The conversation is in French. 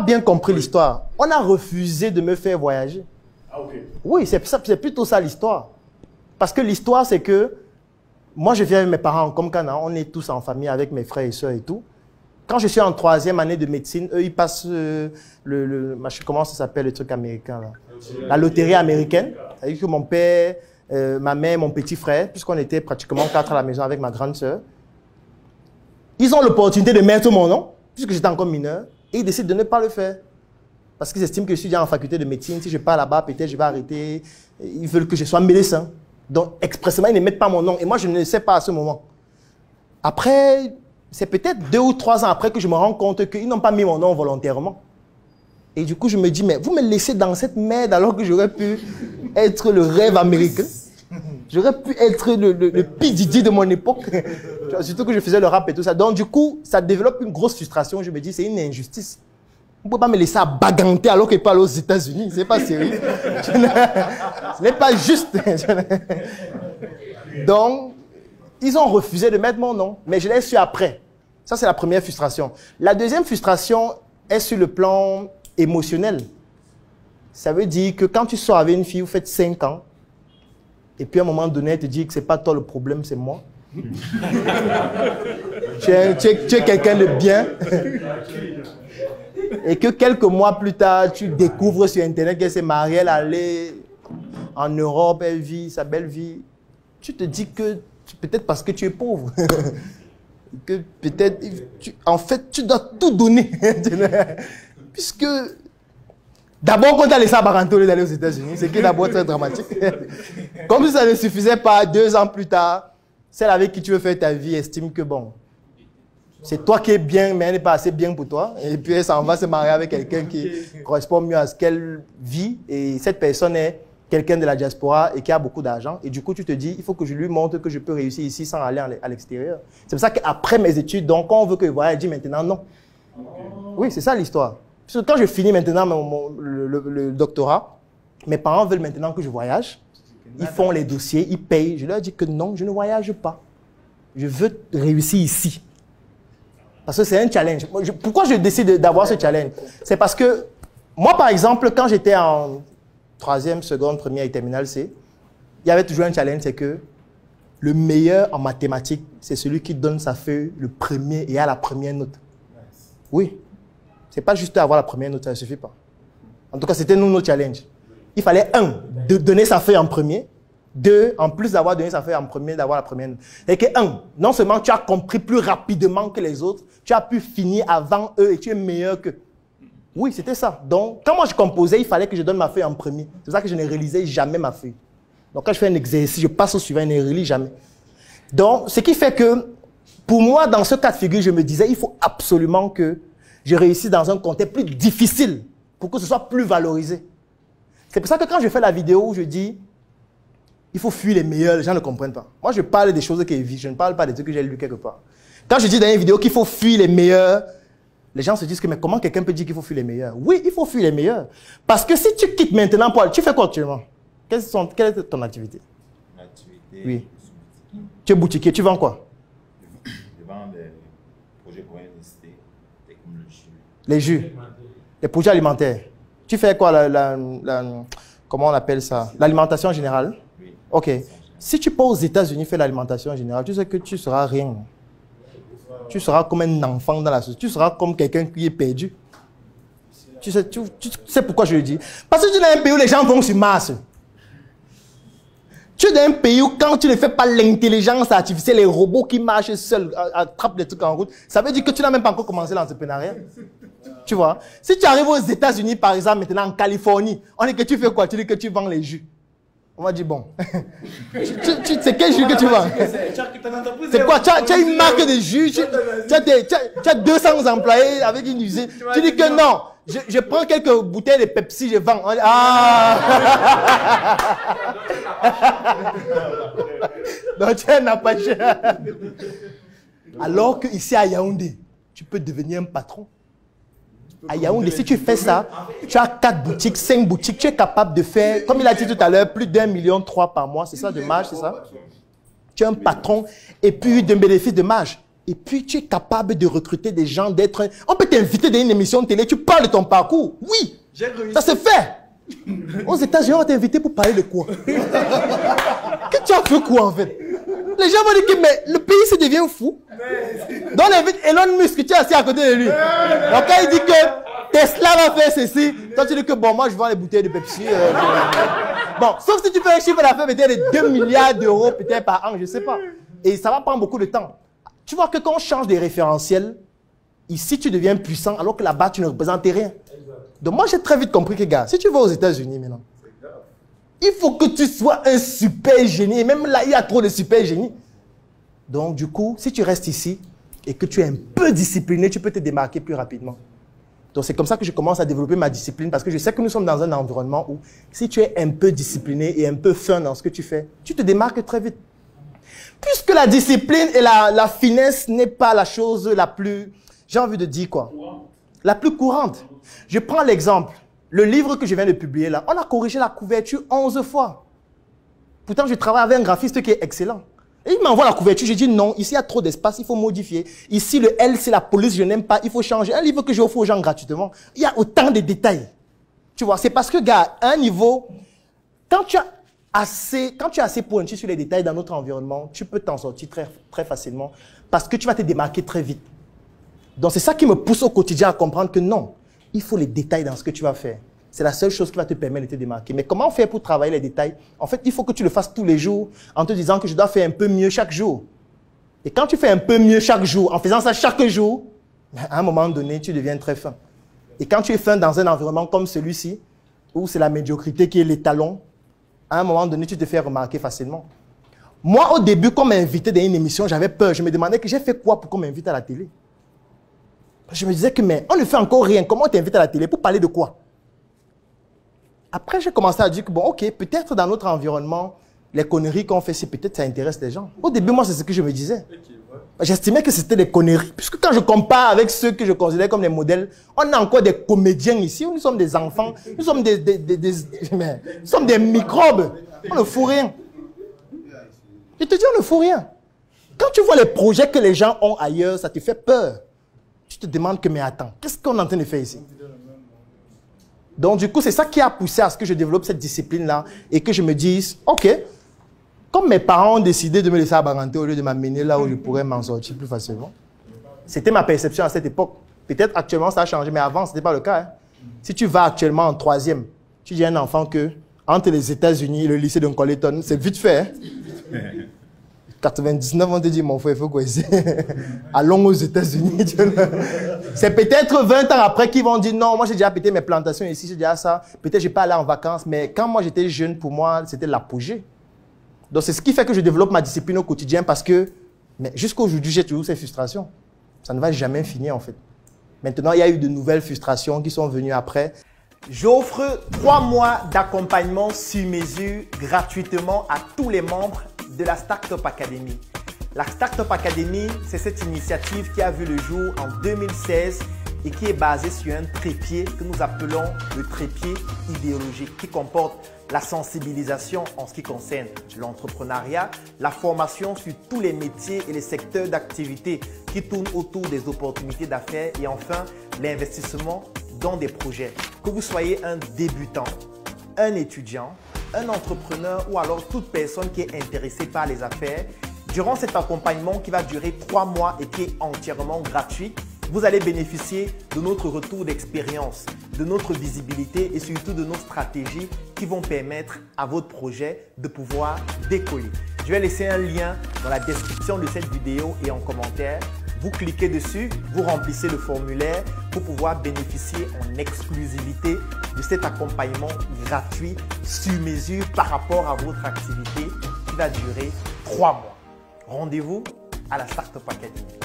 bien compris l'histoire. On a refusé de me faire voyager. Ah, ok. Oui, c'est plutôt ça l'histoire. Parce que l'histoire, c'est que moi, je viens avec mes parents comme Cana. On est tous en famille avec mes frères et sœurs et tout. Quand je suis en 3e année de médecine, eux, ils passent comment ça s'appelle le truc américain là? La loterie américaine. C'est-à-dire que mon père, ma mère, mon petit frère, puisqu'on était pratiquement 4 à la maison avec ma grande sœur, ils ont l'opportunité de mettre mon nom, puisque j'étais encore mineur, et ils décident de ne pas le faire. Parce qu'ils estiment que je suis déjà en faculté de médecine, si je pars là-bas, peut-être je vais arrêter. Ils veulent que je sois médecin. Donc, expressément, ils ne mettent pas mon nom. Et moi, je ne le sais pas à ce moment. Après, c'est peut-être 2 ou 3 ans après que je me rends compte qu'ils n'ont pas mis mon nom volontairement. Et du coup, je me dis, mais vous me laissez dans cette merde alors que j'aurais pu être le rêve américain. J'aurais pu être le P. Diddy de mon époque. Surtout que je faisais le rap et tout ça. Donc, du coup, ça développe une grosse frustration. Je me dis, c'est une injustice. Vous ne pouvez pas me laisser baganter alors que je parle aux États-Unis. Ce n'est pas sérieux. Ce n'est pas juste. Donc, ils ont refusé de mettre mon nom. Mais je l'ai su après. Ça, c'est la première frustration. La deuxième frustration est sur le plan émotionnel. Ça veut dire que quand tu sors avec une fille, vous faites 5 ans, et puis à un moment donné, elle te dit que ce n'est pas toi le problème, c'est moi. tu es quelqu'un de bien. Et que quelques mois plus tard, tu découvres sur Internet qu'elle s'est mariée, elle allait en Europe, elle vit sa belle vie. Tu te dis que peut-être parce que tu es pauvre, que peut-être, en fait, tu dois tout donner. Puisque, d'abord, quand tu as laissé à Baranto d'aller aux États-Unis, c'est que d'abord très dramatique. Comme si ça ne suffisait pas, 2 ans plus tard, celle avec qui tu veux faire ta vie estime que bon, c'est toi qui es bien, mais elle n'est pas assez bien pour toi. Et puis elle s'en va se marier avec quelqu'un qui correspond mieux à ce qu'elle vit. Et cette personne est quelqu'un de la diaspora et qui a beaucoup d'argent. Et du coup, tu te dis, il faut que je lui montre que je peux réussir ici sans aller à l'extérieur. C'est pour ça qu'après mes études, donc quand on veut que je voyage, je dis maintenant non. Oui, c'est ça l'histoire. Parce que quand je finis maintenant le doctorat, mes parents veulent maintenant que je voyage. Ils font les dossiers, ils payent. Je leur dis que non, je ne voyage pas. Je veux réussir ici. Parce que c'est un challenge. Pourquoi je décide d'avoir ce challenge? C'est parce que moi, par exemple, quand j'étais en 3e, seconde, première et terminale C, il y avait toujours un challenge, c'est que le meilleur en mathématiques, c'est celui qui donne sa feuille le premier et a la première note. Oui. C'est pas juste avoir la première note, ça ne suffit pas. En tout cas, c'était notre challenge. Il fallait, 1, de donner sa feuille en premier. 2, en plus d'avoir donné sa feuille en premier, d'avoir la première note. Et que 1, non seulement tu as compris plus rapidement que les autres, tu as pu finir avant eux et tu es meilleur qu'eux. Oui, c'était ça. Donc, quand moi je composais, il fallait que je donne ma feuille en premier. C'est pour ça que je ne réalisais jamais ma feuille. Donc, quand je fais un exercice, je passe au suivant et ne relis jamais. Donc, ce qui fait que, pour moi, dans ce cas de figure, je me disais, il faut absolument que je réussisse dans un contexte plus difficile pour que ce soit plus valorisé. C'est pour ça que quand je fais la vidéo où je dis, il faut fuir les meilleurs, les gens ne comprennent pas. Moi, je parle des choses qui existent, je ne parle pas des trucs que j'ai lu quelque part. Quand je dis dans une vidéo qu'il faut fuir les meilleurs, les gens se disent que mais comment quelqu'un peut dire qu'il faut fuir les meilleurs? Oui, il faut fuir les meilleurs. Parce que si tu quittes maintenant pour aller, tu fais quoi actuellement? Quelle est ton activité? L'activité, oui. Tu es boutiquier, tu vends quoi? Je vends des projets pour université, comme le jus. Les jus, les projets alimentaires. Tu fais quoi, comment on appelle ça? L'alimentation générale? Oui. Ok. Si tu pars aux États-Unis faire l'alimentation générale, tu sais que tu seras rien. Tu seras comme un enfant dans la société. Tu seras comme quelqu'un qui est perdu. Tu sais pourquoi je le dis? Parce que tu es dans un pays où les gens vont sur Mars. Tu es dans un pays où quand tu ne fais pas l'intelligence artificielle, les robots qui marchent seuls, attrapent des trucs en route, ça veut dire que tu n'as même pas encore commencé l'entrepreneuriat. Tu vois? Si tu arrives aux États-Unis, par exemple, maintenant en Californie, on dit que tu fais quoi? Tu dis que tu vends les jus. On va dire, bon, c'est quel jus que tu vends? C'est quoi? Tu as une marque de jus, tu as 200 employés avec une usine. Tu dis que non, je prends quelques bouteilles de Pepsi, je vends. Ah! Donc tu n'as pas cher. Alors qu'ici à Yaoundé, tu peux devenir un patron. À Yaoundé, si tu fais ça, tu as 4 boutiques, 5 boutiques, tu es capable de faire, comme il a dit tout à l'heure, plus d'1,3 million par mois, c'est ça de marge, c'est ça? Tu es un patron et puis d'un bénéfice de marge. Et puis, tu es capable de recruter des gens, d'être... On peut t'inviter dans une émission de télé, tu parles de ton parcours. Oui, ça se fait. Aux États-Unis, on va t'inviter pour parler de quoi? Que tu as fait quoi, en fait? Les gens vont dire que mais le pays se devient fou. Donc, on invite Elon Musk, tu es assis à côté de lui. Donc, quand il dit que Tesla va faire ceci, toi, tu dis que bon, moi, je vends les bouteilles de Pepsi. Bon, sauf si tu fais un chiffre d'affaires peut-être de 2 milliards d'euros peut-être par an, je ne sais pas. Et ça va prendre beaucoup de temps. Tu vois que quand on change des référentiels, ici, tu deviens puissant, alors que là-bas, tu ne représentes rien. Donc, moi, j'ai très vite compris que, gars, si tu vas aux États-Unis maintenant, il faut que tu sois un super génie. Et même là, il y a trop de super génies. Donc, du coup, si tu restes ici et que tu es un peu discipliné, tu peux te démarquer plus rapidement. Donc, c'est comme ça que je commence à développer ma discipline parce que je sais que nous sommes dans un environnement où si tu es un peu discipliné et un peu fin dans ce que tu fais, tu te démarques très vite. Puisque la discipline et la finesse n'est pas la chose la plus, j'ai envie de dire quoi, la plus courante. Je prends l'exemple. Le livre que je viens de publier là, on a corrigé la couverture 11 fois. Pourtant, je travaille avec un graphiste qui est excellent. Et il m'envoie la couverture, je dis non, ici il y a trop d'espace, il faut modifier. Ici le L c'est la police, je n'aime pas, il faut changer. Un livre que j'offre aux gens gratuitement, il y a autant de détails. Tu vois, c'est parce que gars, à un niveau, quand tu es assez pointu sur les détails dans notre environnement, tu peux t'en sortir très, très facilement parce que tu vas te démarquer très vite. Donc c'est ça qui me pousse au quotidien à comprendre que non, il faut les détails dans ce que tu vas faire. C'est la seule chose qui va te permettre de te démarquer. Mais comment faire pour travailler les détails? En fait, il faut que tu le fasses tous les jours en te disant que je dois faire un peu mieux chaque jour. Et quand tu fais un peu mieux chaque jour, en faisant ça chaque jour, à un moment donné, tu deviens très fin. Et quand tu es fin dans un environnement comme celui-ci, où c'est la médiocrité qui est l'étalon, à un moment donné, tu te fais remarquer facilement. Moi, au début, quand on m'invitait dans une émission, j'avais peur. Je me demandais que j'ai fait quoi pour qu'on m'invite à la télé. Je me disais que, mais on ne fait encore rien. Comment on t'invite à la télé? Pour parler de quoi? Après, j'ai commencé à dire que, bon, ok, peut-être dans notre environnement, les conneries qu'on fait, peut-être ça intéresse les gens. Au début, moi, c'est ce que je me disais. J'estimais que c'était des conneries. Puisque quand je compare avec ceux que je considère comme des modèles, on a encore des comédiens ici. Nous sommes des enfants. Nous sommes nous sommes des microbes. On ne fout rien. Je te dis, on ne fout rien. Quand tu vois les projets que les gens ont ailleurs, ça te fait peur. Tu te demandes que, mais attends, qu'est-ce qu'on est en train de faire ici? Donc, du coup, c'est ça qui a poussé à ce que je développe cette discipline-là et que je me dise, ok, comme mes parents ont décidé de me laisser à Baranté au lieu de m'amener là où je pourrais m'en sortir plus facilement. C'était ma perception à cette époque. Peut-être actuellement ça a changé, mais avant, ce n'était pas le cas. Hein. Si tu vas actuellement en 3e, tu dis à un enfant que entre les États-Unis et le lycée de Colleton, c'est vite fait. Hein. 99, on te dit, mon frère, il faut quoi ici? Allons aux États-Unis. C'est peut-être 20 ans après qu'ils vont dire, non, moi j'ai déjà pété mes plantations ici, j'ai déjà ça. Peut-être je n'ai pas allé en vacances, mais quand moi j'étais jeune, pour moi, c'était l'apogée. Donc c'est ce qui fait que je développe ma discipline au quotidien parce que, mais jusqu'à aujourd'hui, j'ai toujours ces frustrations. Ça ne va jamais finir en fait. Maintenant, il y a eu de nouvelles frustrations qui sont venues après. J'offre 3 mois d'accompagnement sur mesure gratuitement à tous les membres de la Startup Academy. La Startup Academy, c'est cette initiative qui a vu le jour en 2016 et qui est basée sur un trépied que nous appelons le trépied idéologique qui comporte la sensibilisation en ce qui concerne l'entrepreneuriat, la formation sur tous les métiers et les secteurs d'activité qui tournent autour des opportunités d'affaires et enfin l'investissement dans des projets. Que vous soyez un débutant, un étudiant, un entrepreneur ou alors toute personne qui est intéressée par les affaires, durant cet accompagnement qui va durer 3 mois et qui est entièrement gratuit, vous allez bénéficier de notre retour d'expérience, de notre visibilité et surtout de nos stratégies qui vont permettre à votre projet de pouvoir décoller. Je vais laisser un lien dans la description de cette vidéo et en commentaire. Vous cliquez dessus, vous remplissez le formulaire pour pouvoir bénéficier en exclusivité de cet accompagnement gratuit sur mesure par rapport à votre activité qui va durer 3 mois. Rendez-vous à la Startup Academy.